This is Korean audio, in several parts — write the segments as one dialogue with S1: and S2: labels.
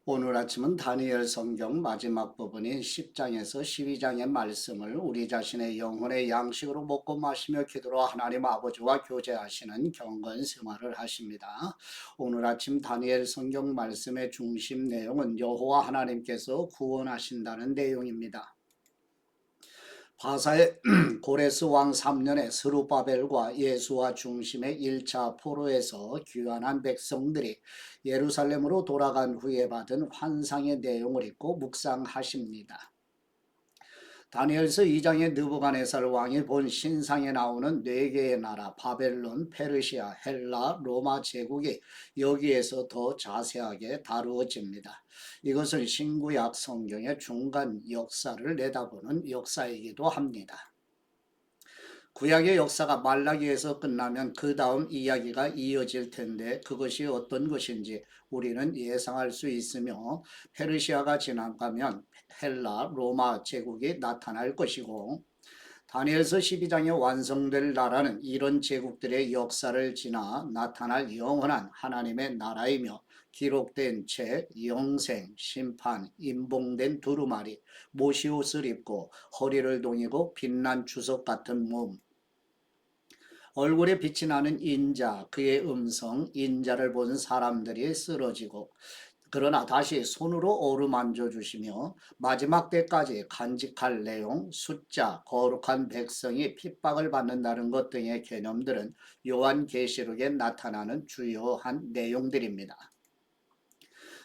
S1: 오늘 아침은 다니엘 성경 마지막 부분인 10장에서 12장의 말씀을 우리 자신의 영혼의 양식으로 먹고 마시며 기도로 하나님 아버지와 교제하시는 경건 생활을 하십니다. 오늘 아침 다니엘 성경 말씀의 중심 내용은 여호와 하나님께서 구원하신다는 내용입니다. 바사의 고레스 왕 3년에 스룹바벨과 예수와 중심의 1차 포로에서 귀환한 백성들이 예루살렘으로 돌아간 후에 받은 환상의 내용을 읽고 묵상하십니다. 다니엘서 2장의 느부갓네살 왕이 본 신상에 나오는 4개의 나라 바벨론, 페르시아, 헬라, 로마 제국이 여기에서 더 자세하게 다루어집니다. 이것은 신구약 성경의 중간 역사를 내다보는 역사이기도 합니다. 구약의 역사가 말라기에서 끝나면 그 다음 이야기가 이어질 텐데 그것이 어떤 것인지 우리는 예상할 수 있으며 페르시아가 지나가면 헬라, 로마 제국이 나타날 것이고 다니엘서 12장에 완성될 나라는 이런 제국들의 역사를 지나 나타날 영원한 하나님의 나라이며 기록된 책, 영생, 심판, 임봉된 두루마리, 모시옷을 입고 허리를 동이고 빛난 주석 같은 몸, 얼굴에 빛이 나는 인자, 그의 음성, 인자를 본 사람들이 쓰러지고 그러나 다시 손으로 어루만져 주시며 마지막 때까지 간직할 내용, 숫자, 거룩한 백성이 핍박을 받는다는 것 등의 개념들은 요한계시록에 나타나는 주요한 내용들입니다.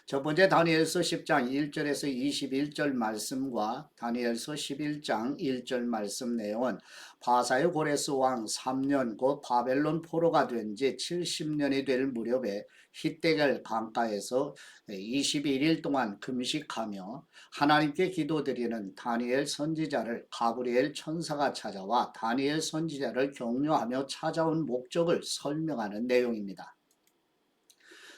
S1: 첫 번째 다니엘서 10장 1절에서 21절 말씀과 다니엘서 11장 1절 말씀 내용은 바사의 고레스 왕 3년 곧 바벨론 포로가 된 지 70년이 될 무렵에 히데겔 강가에서 21일 동안 금식하며 하나님께 기도드리는 다니엘 선지자를 가브리엘 천사가 찾아와 다니엘 선지자를 격려하며 찾아온 목적을 설명하는 내용입니다.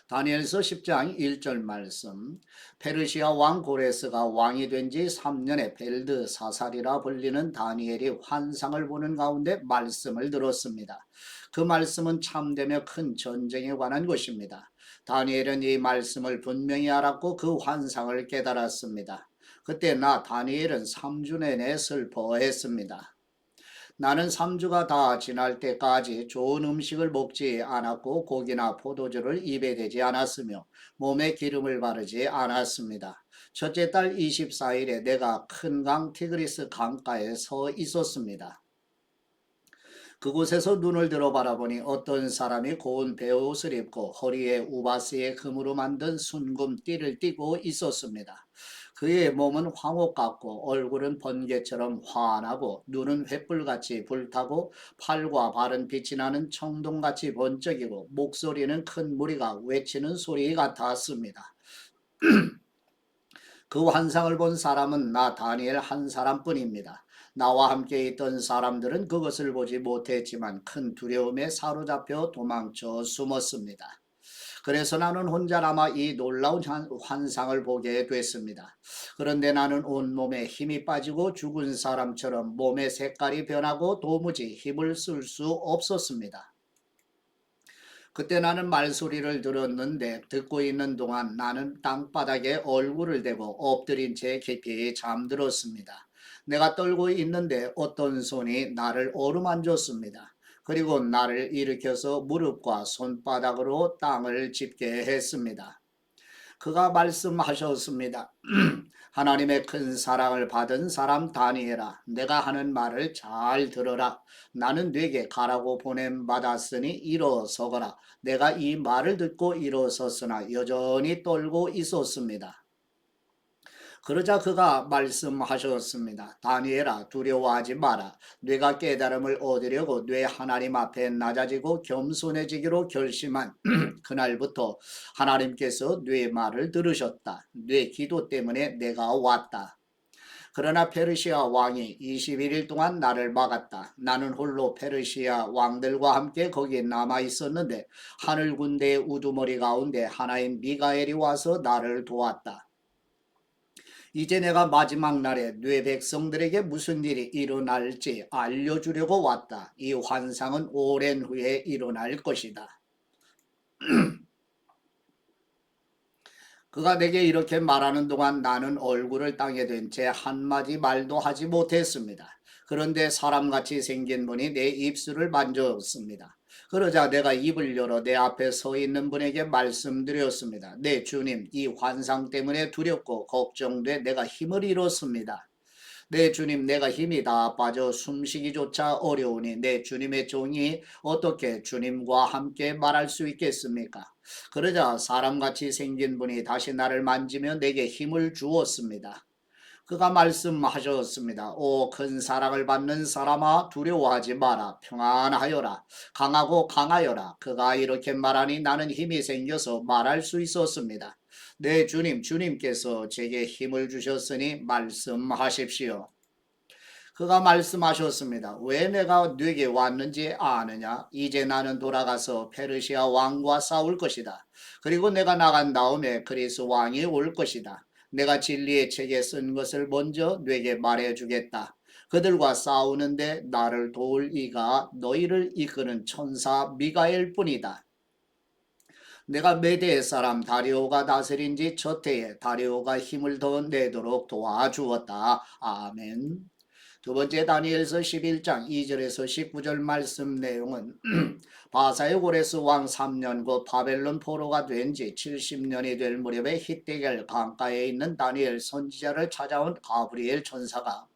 S1: 다니엘서 10장 1절 말씀, 페르시아 왕 고레스가 왕이 된 지 3년에 벨드사살이라 불리는 다니엘이 환상을 보는 가운데 말씀을 들었습니다. 그 말씀은 참되며 큰 전쟁에 관한 것입니다. 다니엘은 이 말씀을 분명히 알았고 그 환상을 깨달았습니다. 그때 나 다니엘은 3주 내내 슬퍼했습니다. 나는 3주가 다 지날 때까지 좋은 음식을 먹지 않았고 고기나 포도주를 입에 대지 않았으며 몸에 기름을 바르지 않았습니다. 첫째 달 24일에 내가 큰 강 티그리스 강가에 서 있었습니다. 그곳에서 눈을 들어 바라보니 어떤 사람이 고운 베옷을 입고 허리에 우바스의 금으로 만든 순금띠를 띠고 있었습니다. 그의 몸은 황옥 같고 얼굴은 번개처럼 환하고 눈은 횃불같이 불타고 팔과 발은 빛이 나는 청동같이 번쩍이고 목소리는 큰 무리가 외치는 소리 같았습니다. 그 환상을 본 사람은 나 다니엘 한 사람뿐입니다. 나와 함께 있던 사람들은 그것을 보지 못했지만 큰 두려움에 사로잡혀 도망쳐 숨었습니다. 그래서 나는 혼자 남아 이 놀라운 환상을 보게 됐습니다. 그런데 나는 온몸에 힘이 빠지고 죽은 사람처럼 몸의 색깔이 변하고 도무지 힘을 쓸 수 없었습니다. 그때 나는 말소리를 들었는데 듣고 있는 동안 나는 땅바닥에 얼굴을 대고 엎드린 채 깊이 잠들었습니다. 내가 떨고 있는데 어떤 손이 나를 어루만졌습니다. 그리고 나를 일으켜서 무릎과 손바닥으로 땅을 짚게 했습니다. 그가 말씀하셨습니다. 하나님의 큰 사랑을 받은 사람 다니엘아, 내가 하는 말을 잘 들어라. 나는 네게 가라고 보냄 받았으니 일어서거라. 내가 이 말을 듣고 일어섰으나 여전히 떨고 있었습니다. 그러자 그가 말씀하셨습니다. 다니엘아, 두려워하지 마라. 네가 깨달음을 얻으려고 네 하나님 앞에 낮아지고 겸손해지기로 결심한 그날부터 하나님께서 네 말을 들으셨다. 네 기도 때문에 내가 왔다. 그러나 페르시아 왕이 21일 동안 나를 막았다. 나는 홀로 페르시아 왕들과 함께 거기에 남아 있었는데 하늘 군대의 우두머리 가운데 하나인 미가엘이 와서 나를 도왔다. 이제 내가 마지막 날에 네 백성들에게 무슨 일이 일어날지 알려주려고 왔다. 이 환상은 오랜 후에 일어날 것이다. 그가 내게 이렇게 말하는 동안 나는 얼굴을 땅에 댄 채 한마디 말도 하지 못했습니다. 그런데 사람같이 생긴 분이 내 입술을 만졌습니다. 그러자 내가 입을 열어 내 앞에 서 있는 분에게 말씀드렸습니다. 네, 주님, 이 환상 때문에 두렵고 걱정돼 내가 힘을 잃었습니다. 내 주님, 내가 힘이 다 빠져 숨쉬기조차 어려우니 내 주님의 종이 어떻게 주님과 함께 말할 수 있겠습니까? 그러자 사람같이 생긴 분이 다시 나를 만지며 내게 힘을 주었습니다. 그가 말씀하셨습니다. 오, 큰 사랑을 받는 사람아, 두려워하지 마라. 평안하여라. 강하고 강하여라. 그가 이렇게 말하니 나는 힘이 생겨서 말할 수 있었습니다. 네, 주님, 주님께서 제게 힘을 주셨으니 말씀하십시오. 그가 말씀하셨습니다. 왜 내가 네게 왔는지 아느냐? 이제 나는 돌아가서 페르시아 왕과 싸울 것이다. 그리고 내가 나간 다음에 그리스 왕이 올 것이다. 내가 진리의 책에 쓴 것을 먼저 네게 말해주겠다. 그들과 싸우는데 나를 도울 이가 너희를 이끄는 천사 미가엘 뿐이다. 내가 메대 사람 다리오가 다스린 지 첫 해에 다리오가 힘을 더 내도록 도와주었다. 아멘. 두 번째 다니엘서 11장 2절에서 19절 말씀 내용은 바사의 고레스 왕 3년 곧 바벨론 포로가 된 지 70년이 될 무렵에 히데겔 강가에 있는 다니엘 선지자를 찾아온 가브리엘 천사가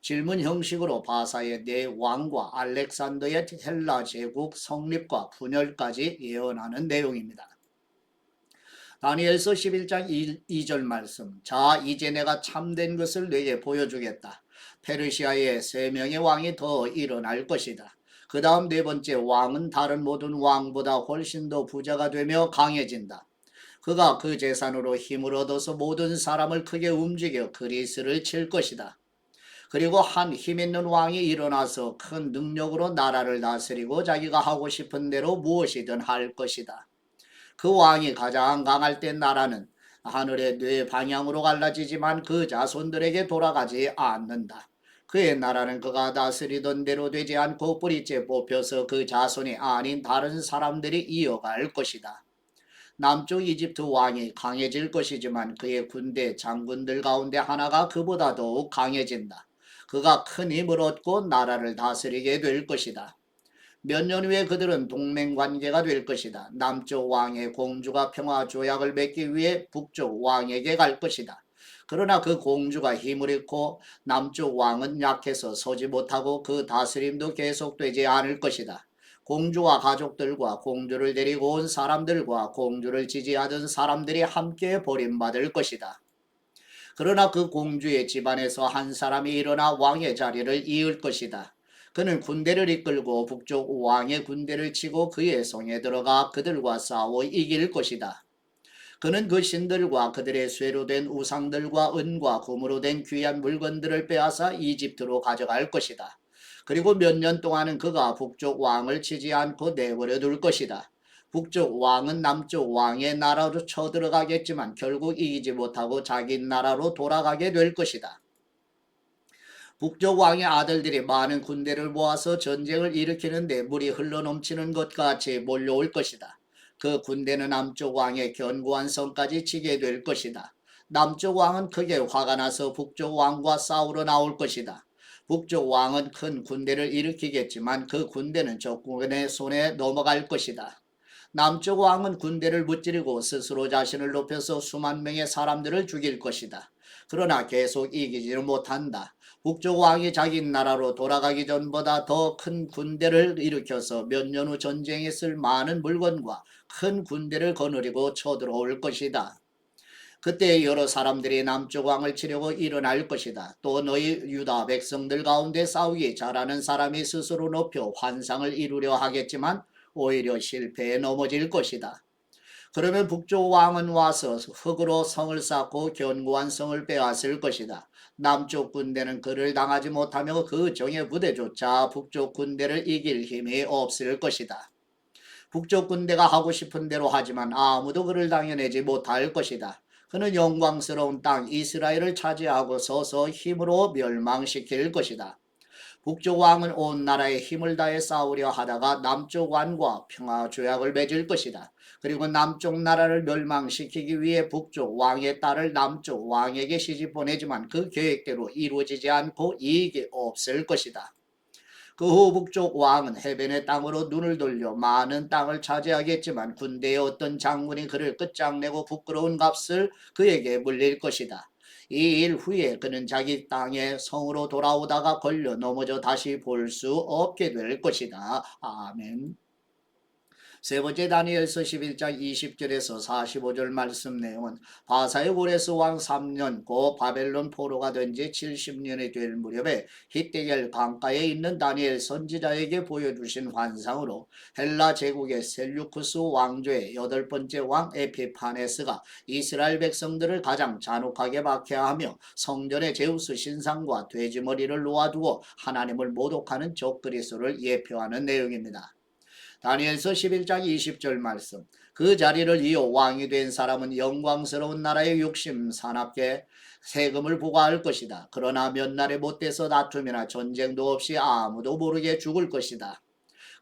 S1: 질문 형식으로 바사의 네 왕과 알렉산더의 헬라 제국 성립과 분열까지 예언하는 내용입니다. 다니엘서 11장 2절 말씀. 자, 이제 내가 참된 것을 너에게 보여주겠다. 페르시아에 3명의 왕이 더 일어날 것이다. 그 다음 네 번째 왕은 다른 모든 왕보다 훨씬 더 부자가 되며 강해진다. 그가 그 재산으로 힘을 얻어서 모든 사람을 크게 움직여 그리스를 칠 것이다. 그리고 한 힘있는 왕이 일어나서 큰 능력으로 나라를 다스리고 자기가 하고 싶은 대로 무엇이든 할 것이다. 그 왕이 가장 강할 때 나라는 하늘의 뇌 방향으로 갈라지지만 그 자손들에게 돌아가지 않는다. 그의 나라는 그가 다스리던 대로 되지 않고 뿌리째 뽑혀서 그 자손이 아닌 다른 사람들이 이어갈 것이다. 남쪽 이집트 왕이 강해질 것이지만 그의 군대 장군들 가운데 하나가 그보다 더욱 강해진다. 그가 큰 힘을 얻고 나라를 다스리게 될 것이다. 몇 년 후에 그들은 동맹관계가 될 것이다. 남쪽 왕의 공주가 평화 조약을 맺기 위해 북쪽 왕에게 갈 것이다. 그러나 그 공주가 힘을 잃고 남쪽 왕은 약해서 서지 못하고 그 다스림도 계속되지 않을 것이다. 공주와 가족들과 공주를 데리고 온 사람들과 공주를 지지하던 사람들이 함께 버림받을 것이다. 그러나 그 공주의 집안에서 한 사람이 일어나 왕의 자리를 이을 것이다. 그는 군대를 이끌고 북쪽 왕의 군대를 치고 그의 성에 들어가 그들과 싸워 이길 것이다. 그는 그 신들과 그들의 쇠로 된 우상들과 은과 금으로 된 귀한 물건들을 빼앗아 이집트로 가져갈 것이다. 그리고 몇 년 동안은 그가 북쪽 왕을 치지 않고 내버려 둘 것이다. 북쪽 왕은 남쪽 왕의 나라로 쳐들어가겠지만 결국 이기지 못하고 자기 나라로 돌아가게 될 것이다. 북쪽 왕의 아들들이 많은 군대를 모아서 전쟁을 일으키는데 물이 흘러넘치는 것 같이 몰려올 것이다. 그 군대는 남쪽 왕의 견고한 성까지 치게 될 것이다. 남쪽 왕은 크게 화가 나서 북쪽 왕과 싸우러 나올 것이다. 북쪽 왕은 큰 군대를 일으키겠지만 그 군대는 적군의 손에 넘어갈 것이다. 남쪽 왕은 군대를 무찌르고 스스로 자신을 높여서 수만 명의 사람들을 죽일 것이다. 그러나 계속 이기지는 못한다. 북쪽 왕이 자기 나라로 돌아가기 전보다 더 큰 군대를 일으켜서 몇 년 후 전쟁에 쓸 많은 물건과 큰 군대를 거느리고 쳐들어올 것이다. 그때 여러 사람들이 남쪽 왕을 치려고 일어날 것이다. 또 너희 유다 백성들 가운데 싸우기 잘하는 사람이 스스로 높여 환상을 이루려 하겠지만 오히려 실패에 넘어질 것이다. 그러면 북쪽 왕은 와서 흙으로 성을 쌓고 견고한 성을 빼앗을 것이다. 남쪽 군대는 그를 당하지 못하며 그 정예 부대조차 북쪽 군대를 이길 힘이 없을 것이다. 북쪽 군대가 하고 싶은 대로 하지만 아무도 그를 당해내지 못할 것이다. 그는 영광스러운 땅 이스라엘을 차지하고 서서 힘으로 멸망시킬 것이다. 북쪽 왕은 온 나라에 힘을 다해 싸우려 하다가 남쪽 왕과 평화 조약을 맺을 것이다. 그리고 남쪽 나라를 멸망시키기 위해 북쪽 왕의 딸을 남쪽 왕에게 시집 보내지만 그 계획대로 이루어지지 않고 이익이 없을 것이다. 그 후 북쪽 왕은 해변의 땅으로 눈을 돌려 많은 땅을 차지하겠지만 군대의 어떤 장군이 그를 끝장내고 부끄러운 값을 그에게 물릴 것이다. 이 일 후에 그는 자기 땅의 성으로 돌아오다가 걸려 넘어져 다시 볼 수 없게 될 것이다. 아멘. 세 번째 다니엘서 11장 20절에서 45절 말씀 내용은 바사의 고레스 왕 3년 고 바벨론 포로가 된 지 70년이 될 무렵에 히데겔 강가에 있는 다니엘 선지자에게 보여주신 환상으로 헬라 제국의 셀류쿠스 왕조의 여덟 번째 왕 에피파네스가 이스라엘 백성들을 가장 잔혹하게 박해하며 성전에 제우스 신상과 돼지머리를 놓아두고 하나님을 모독하는 적그리스도를 예표하는 내용입니다. 다니엘서 11장 20절 말씀. 그 자리를 이어 왕이 된 사람은 영광스러운 나라의 욕심 사납게 세금을 부과할 것이다. 그러나 몇 날에 못돼서 다툼이나 전쟁도 없이 아무도 모르게 죽을 것이다.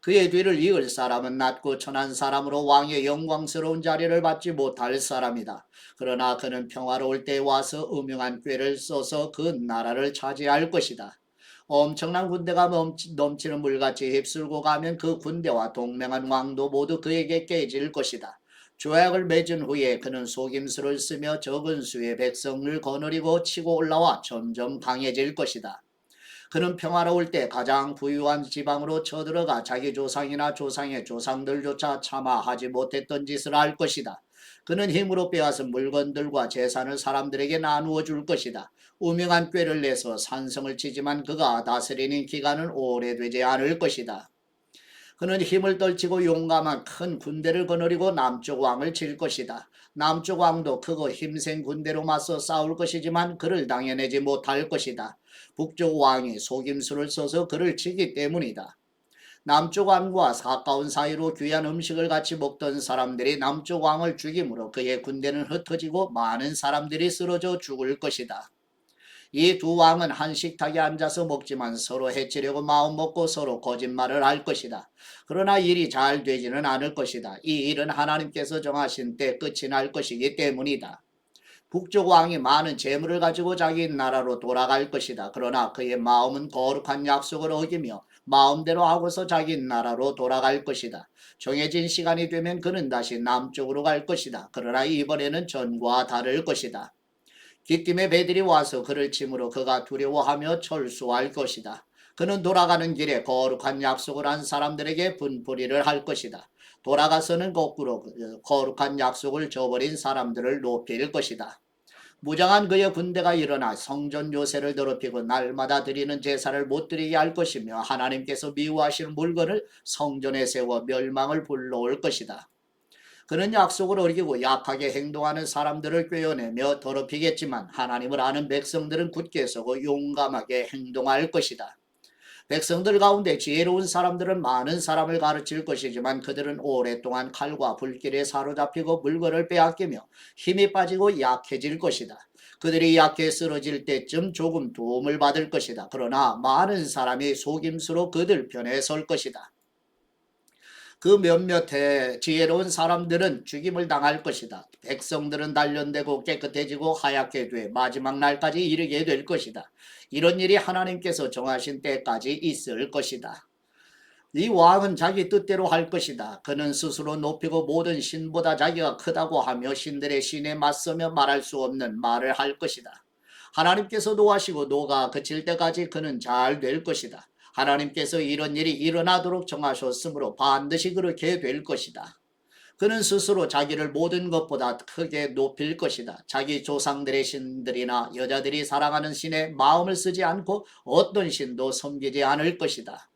S1: 그의 뒤를 이을 사람은 낮고 천한 사람으로 왕의 영광스러운 자리를 받지 못할 사람이다. 그러나 그는 평화로울 때 와서 음흉한 꾀를 써서 그 나라를 차지할 것이다. 엄청난 군대가 넘치는 물같이 휩쓸고 가면 그 군대와 동맹한 왕도 모두 그에게 깨질 것이다. 조약을 맺은 후에 그는 속임수를 쓰며 적은 수의 백성을 거느리고 치고 올라와 점점 강해질 것이다. 그는 평화로울 때 가장 부유한 지방으로 쳐들어가 자기 조상이나 조상의 조상들조차 차마 하지 못했던 짓을 할 것이다. 그는 힘으로 빼앗은 물건들과 재산을 사람들에게 나누어 줄 것이다. 우명한 꾀를 내서 산성을 치지만 그가 다스리는 기간은 오래되지 않을 것이다. 그는 힘을 떨치고 용감한 큰 군대를 거느리고 남쪽 왕을 칠 것이다. 남쪽 왕도 크고 힘센 군대로 맞서 싸울 것이지만 그를 당해내지 못할 것이다. 북쪽 왕이 속임수를 써서 그를 치기 때문이다. 남쪽 왕과 가까운 사이로 귀한 음식을 같이 먹던 사람들이 남쪽 왕을 죽임으로 그의 군대는 흩어지고 많은 사람들이 쓰러져 죽을 것이다. 이 두 왕은 한 식탁에 앉아서 먹지만 서로 해치려고 마음먹고 서로 거짓말을 할 것이다. 그러나 일이 잘 되지는 않을 것이다. 이 일은 하나님께서 정하신 때 끝이 날 것이기 때문이다. 북쪽 왕이 많은 재물을 가지고 자기 나라로 돌아갈 것이다. 그러나 그의 마음은 거룩한 약속을 어기며 마음대로 하고서 자기 나라로 돌아갈 것이다. 정해진 시간이 되면 그는 다시 남쪽으로 갈 것이다. 그러나 이번에는 전과 다를 것이다. 기띔의 배들이 와서 그를 침으로 그가 두려워하며 철수할 것이다. 그는 돌아가는 길에 거룩한 약속을 한 사람들에게 분풀이를 할 것이다. 돌아가서는 거꾸로 거룩한 약속을 저버린 사람들을 높일 것이다. 무장한 그의 군대가 일어나 성전 요새를 더럽히고 날마다 드리는 제사를 못 드리게 할 것이며 하나님께서 미워하시는 물건을 성전에 세워 멸망을 불러올 것이다. 그는 약속을 어기고 약하게 행동하는 사람들을 꿰어내며 더럽히겠지만 하나님을 아는 백성들은 굳게 서고 용감하게 행동할 것이다. 백성들 가운데 지혜로운 사람들은 많은 사람을 가르칠 것이지만 그들은 오랫동안 칼과 불길에 사로잡히고 물건을 빼앗기며 힘이 빠지고 약해질 것이다. 그들이 약해 쓰러질 때쯤 조금 도움을 받을 것이다. 그러나 많은 사람이 속임수로 그들 편에 설 것이다. 그 몇몇의 지혜로운 사람들은 죽임을 당할 것이다. 백성들은 단련되고 깨끗해지고 하얗게 돼 마지막 날까지 이르게 될 것이다. 이런 일이 하나님께서 정하신 때까지 있을 것이다. 이 왕은 자기 뜻대로 할 것이다. 그는 스스로 높이고 모든 신보다 자기가 크다고 하며 신들의 신에 맞서며 말할 수 없는 말을 할 것이다. 하나님께서 노하시고 노가 그칠 때까지 그는 잘 될 것이다. 하나님께서 이런 일이 일어나도록 정하셨으므로 반드시 그렇게 될 것이다. 그는 스스로 자기를 모든 것보다 크게 높일 것이다. 자기 조상들의 신들이나 여자들이 사랑하는 신에 마음을 쓰지 않고 어떤 신도 섬기지 않을 것이다.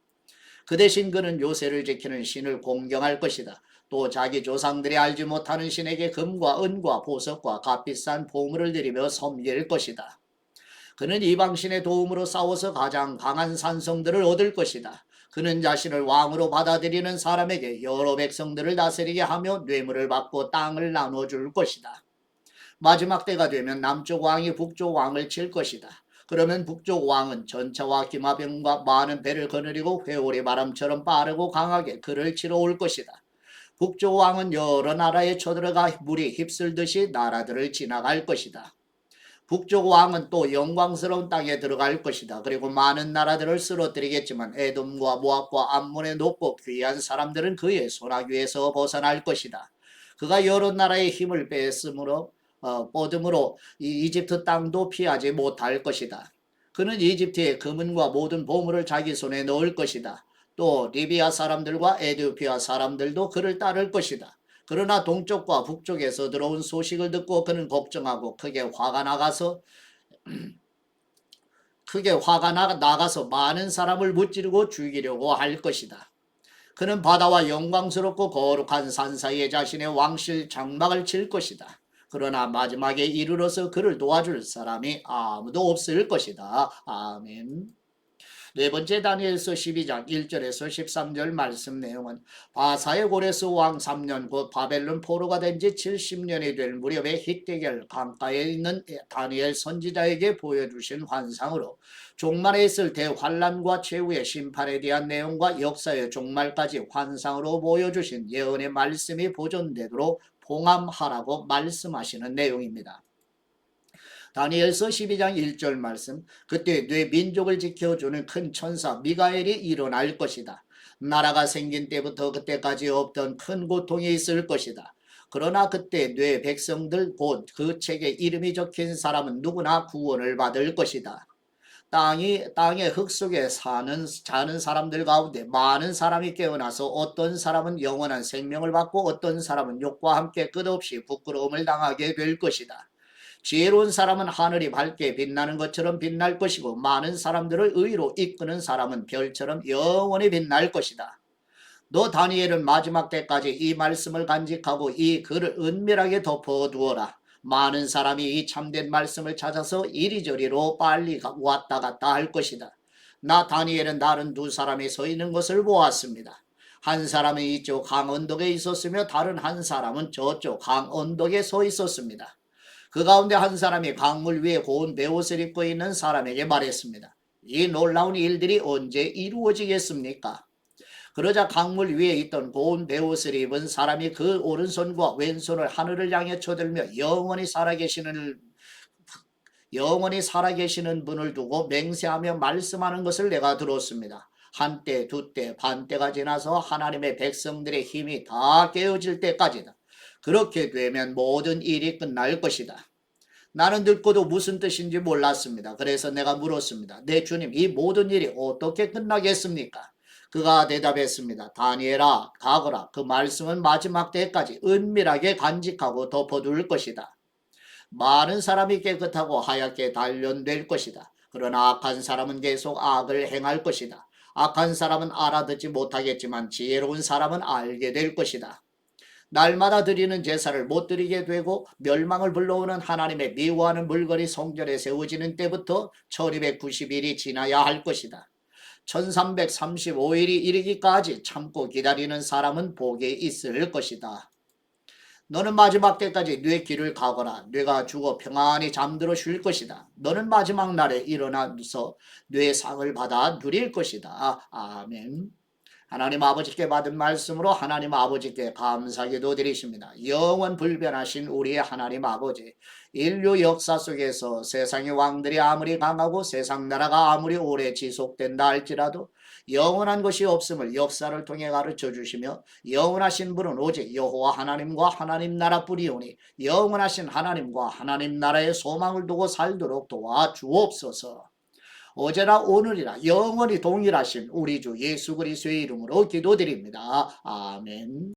S1: 그 대신 그는 요새를 지키는 신을 공경할 것이다. 또 자기 조상들이 알지 못하는 신에게 금과 은과 보석과 값비싼 보물을 드리며 섬길 것이다. 그는 이방신의 도움으로 싸워서 가장 강한 산성들을 얻을 것이다. 그는 자신을 왕으로 받아들이는 사람에게 여러 백성들을 다스리게 하며 뇌물을 받고 땅을 나눠줄 것이다. 마지막 때가 되면 남쪽 왕이 북쪽 왕을 칠 것이다. 그러면 북쪽 왕은 전차와 기마병과 많은 배를 거느리고 회오리 바람처럼 빠르고 강하게 그를 치러 올 것이다. 북쪽 왕은 여러 나라에 쳐들어가 물이 휩쓸듯이 나라들을 지나갈 것이다. 북쪽 왕은 또 영광스러운 땅에 들어갈 것이다. 그리고 많은 나라들을 쓰러뜨리겠지만 에돔과 모압과 암몬의 높고 귀한 사람들은 그의 손아귀에서 벗어날 것이다. 그가 여러 나라의 힘을 뻗음으로 이집트 땅도 피하지 못할 것이다. 그는 이집트의 금은과 모든 보물을 자기 손에 넣을 것이다. 또 리비아 사람들과 에티오피아 사람들도 그를 따를 것이다. 그러나 동쪽과 북쪽에서 들어온 소식을 듣고 그는 걱정하고 크게 화가 나가서 많은 사람을 무찌르고 죽이려고 할 것이다. 그는 바다와 영광스럽고 거룩한 산 사이에 자신의 왕실 장막을 칠 것이다. 그러나 마지막에 이르러서 그를 도와줄 사람이 아무도 없을 것이다. 아멘. 네 번째 다니엘서 12장 1절에서 13절 말씀 내용은 바사의 고레스 왕 3년 곧 바벨론 포로가 된 지 70년이 될 무렵에 hit대결 강가에 있는 다니엘 선지자에게 보여주신 환상으로 종말에 있을 대환란과 최후의 심판에 대한 내용과 역사의 종말까지 환상으로 보여주신 예언의 말씀이 보존되도록 봉함하라고 말씀하시는 내용입니다. 다니엘서 12장 1절 말씀 그때 네 민족을 지켜주는 큰 천사 미가엘이 일어날 것이다. 나라가 생긴 때부터 그때까지 없던 큰 고통이 있을 것이다. 그러나 그때 네 백성들 곧 그 책에 이름이 적힌 사람은 누구나 구원을 받을 것이다. 땅의 흙 속에 자는 사람들 가운데 많은 사람이 깨어나서 어떤 사람은 영원한 생명을 받고 어떤 사람은 욕과 함께 끝없이 부끄러움을 당하게 될 것이다. 지혜로운 사람은 하늘이 밝게 빛나는 것처럼 빛날 것이고 많은 사람들을 의로 이끄는 사람은 별처럼 영원히 빛날 것이다. 너 다니엘은 마지막 때까지 이 말씀을 간직하고 이 글을 은밀하게 덮어두어라. 많은 사람이 이 참된 말씀을 찾아서 이리저리로 빨리 왔다 갔다 할 것이다. 나 다니엘은 다른 두 사람이 서 있는 것을 보았습니다. 한 사람은 이쪽 강 언덕에 있었으며 다른 한 사람은 저쪽 강 언덕에 서 있었습니다. 그 가운데 한 사람이 강물 위에 고운 베옷을 입고 있는 사람에게 말했습니다. 이 놀라운 일들이 언제 이루어지겠습니까? 그러자 강물 위에 있던 고운 베옷을 입은 사람이 그 오른손과 왼손을 하늘을 향해 쳐들며 영원히 살아계시는 분을 두고 맹세하며 말씀하는 것을 내가 들었습니다. 한때, 두때, 반때가 지나서 하나님의 백성들의 힘이 다 깨어질 때까지다. 그렇게 되면 모든 일이 끝날 것이다. 나는 듣고도 무슨 뜻인지 몰랐습니다. 그래서 내가 물었습니다. 내 주님, 이 모든 일이 어떻게 끝나겠습니까? 그가 대답했습니다. 다니엘아, 가거라. 그 말씀은 마지막 때까지 은밀하게 간직하고 덮어둘 것이다. 많은 사람이 깨끗하고 하얗게 단련될 것이다. 그러나 악한 사람은 계속 악을 행할 것이다. 악한 사람은 알아듣지 못하겠지만 지혜로운 사람은 알게 될 것이다. 날마다 드리는 제사를 못 드리게 되고 멸망을 불러오는 하나님의 미워하는 물건이 성전에 세워지는 때부터 1290일이 지나야 할 것이다. 1335일이 이르기까지 참고 기다리는 사람은 복이 있을 것이다. 너는 마지막 때까지 네 길을 가거라. 네가 죽어 평안히 잠들어 쉴 것이다. 너는 마지막 날에 일어나서 네 상을 받아 누릴 것이다. 아멘. 하나님 아버지께 받은 말씀으로 하나님 아버지께 감사기도 드리십니다. 영원 불변하신 우리의 하나님 아버지, 인류 역사 속에서 세상의 왕들이 아무리 강하고 세상 나라가 아무리 오래 지속된다 할지라도 영원한 것이 없음을 역사를 통해 가르쳐 주시며 영원하신 분은 오직 여호와 하나님과 하나님 나라뿐이오니 영원하신 하나님과 하나님 나라의 소망을 두고 살도록 도와주옵소서. 어제나 오늘이나 영원히 동일하신 우리 주 예수 그리스도의 이름으로 기도드립니다. 아멘.